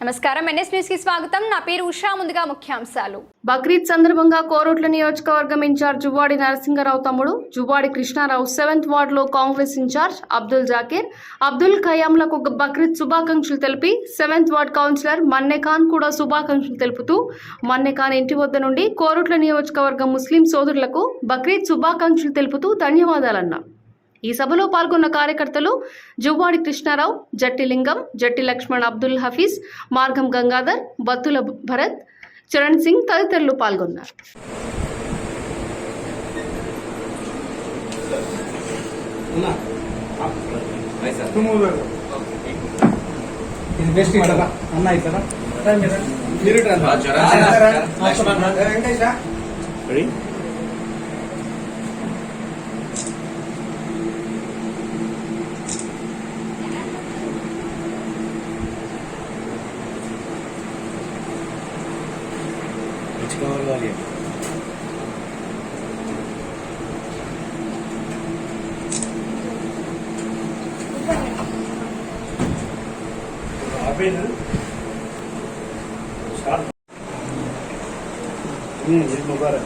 నమస్కారం NS news కి స్వాగతం. నా పేరు ఉషా. ముందుగా ముఖ్యాంశాలు. బక్రీద్ సందర్భంగా కోరుట్ల నియోజకవర్గం ఇన్ఛార్జ్ జువ్వాడి నరసింగరావు తమ్ముడు జువ్వాడి కృష్ణారావు 7th వార్డులో కాంగ్రెస్ ఇన్ఛార్జ్ అబ్దుల్ జాకీర్, అబ్దుల్ ఖయామ్లకు బక్రీద్ శుభాకాంక్షలు తెలిపి 7th వార్డ్ కౌన్సిలర్ మన్నెఖాన్ కూడా శుభాకాంక్షలు తెలుపుతూ మన్నెఖాన్ ఇంటి వద్ద నుండి కోరుట్ల నియోజకవర్గం ముస్లిం సోదరులకు బక్రీద్ శుభాకాంక్షలు తెలుపుతూ ధన్యవాదాలన్నారు. ఈ సభలో పాల్గొన్న కార్యకర్తలు జువ్వాడి కృష్ణారావు, జట్టి లింగం, జట్టి లక్ష్మణ్, అబ్దుల్ హఫీజ్, మార్గం గంగాధర్, బత్తుల భరత్, చరణ్ సింగ్ తదితరులు పాల్గొన్నారు. वाली मुबारक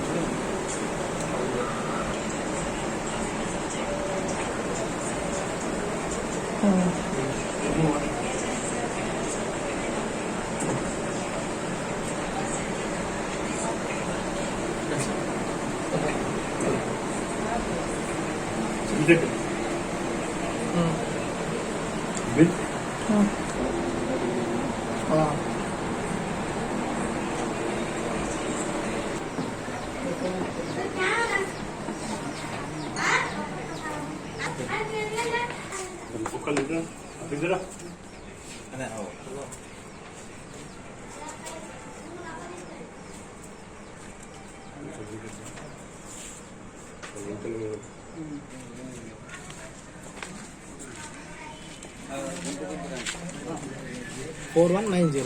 फोर 190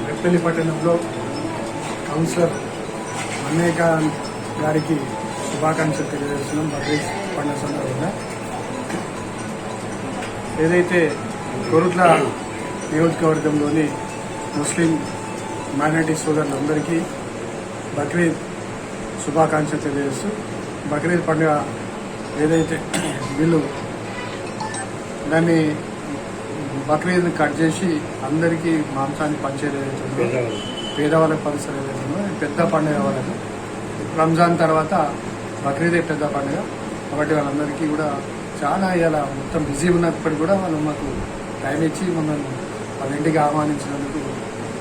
రెప్పల్లి పట్టణంలో కౌన్సిలర్ మన్నెఖాన్ గారికి శుభాకాంక్షలు తెలియజేస్తున్నాం. బక్రీద్ పండుగ సందర్భంగా ఏదైతే కోరుట్ల నియోజకవర్గంలోని ముస్లిం మైనారిటీ సోదరులందరికీ బక్రీద్ శుభాకాంక్షలు తెలియజేస్తూ బక్రీద్ పండుగ ఏదైతే వీళ్ళు దాన్ని బక్రీద్ని కట్ చేసి అందరికీ మాంసాన్ని పంచేది ఏదైతుందో పేదవాళ్ళకి పరిసరం ఏదైతుందో పెద్ద పండుగ వాళ్ళకి రంజాన్ తర్వాత బక్రీదే పెద్ద పండుగ కాబట్టి వాళ్ళందరికీ కూడా చాలా ఇలా మొత్తం బిజీ ఉన్నప్పటికీ కూడా వాళ్ళు మాకు టైం ఇచ్చి మమ్మల్ని వాళ్ళ ఇంటికి ఆహ్వానించినందుకు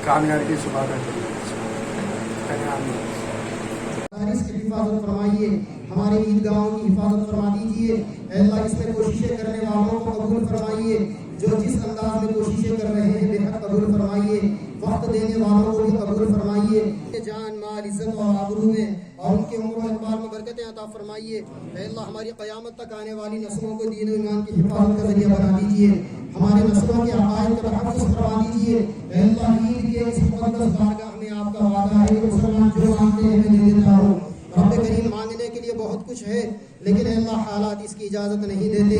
ఖాన్ గారికి శుభాకాంక్షలు ధన్యవాదాలు. हिफाजत फरमाइए, हमारे ईदगाहों की हिफाजत फरमा दीजिए। अल्लाह इसमें कोशिशें करने वालों को कबूल फरमाइए, जो जिस अंदाज में कोशिशें कर रहे हैं बेहद कबूल फरमाइए। वक्त देने वालों को भी कबूल फरमाइए। जान माल इज्जत और आबरू में और उनके उम्र और इकबाल में बरकतें अता फरमाइए। अल्लाह हमारी क़यामत तक आने वाली नस्लों को दीन और ईमान की हिफाजत का जरिया बना दीजिए। हमारे नस्लों के अकायद का तहफ़्फ़ुज़ फरमा दीजिए। अल्लाह ईद के इस मुक़द्दस बारगाह में आपका वादा है, मुसलमान जो मांगते हैं मैं दे देता हूँ। रब करीम मांगने के लिए बहुत कुछ है, लेकिन अल्लाह हालात इसकी इजाज़त नहीं देते।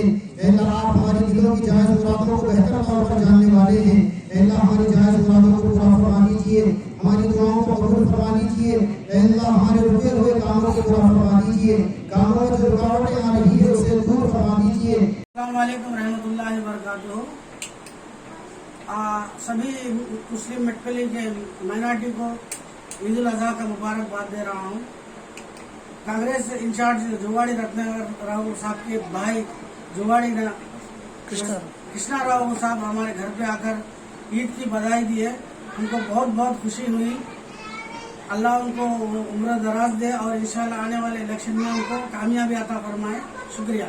अल्लाह आप हमारी दिलों की जायज़ मुरादों को बेहतर तौर पर जानने वाले हैं। अल्लाह हमारी जायज़ मुरादों को पूरा फरमा दीजिए, हमारी दुआओं को कबूल फरमा दीजिए। अल्लाह हमारे रुके हुए कामों को पूरा फरमा दीजिए, कामों में जो रुकावटें आ रही है उसे दूर फरमा दीजिए। अस्सलाम वालेकुम रहमतुल्लाहि व बरकातुहू। सभी मुस्लिम मेटकली के माइनॉरिटी को ईद उल अज़हा का मुबारकबाद दे रहा हूँ। कांग्रेस इंचार्ज जुव्वाडी रत्नाराव साहब के भाई जुव्वाडी कृष्णा राव साहब हमारे घर पे आकर ईद की बधाई दी है। उनको बहुत बहुत खुशी हुई। अल्लाह उनको उम्र दराज दे और इंशाल्लाह आने वाले इलेक्शन में उनको कामयाबी अता फरमाए। शुक्रिया।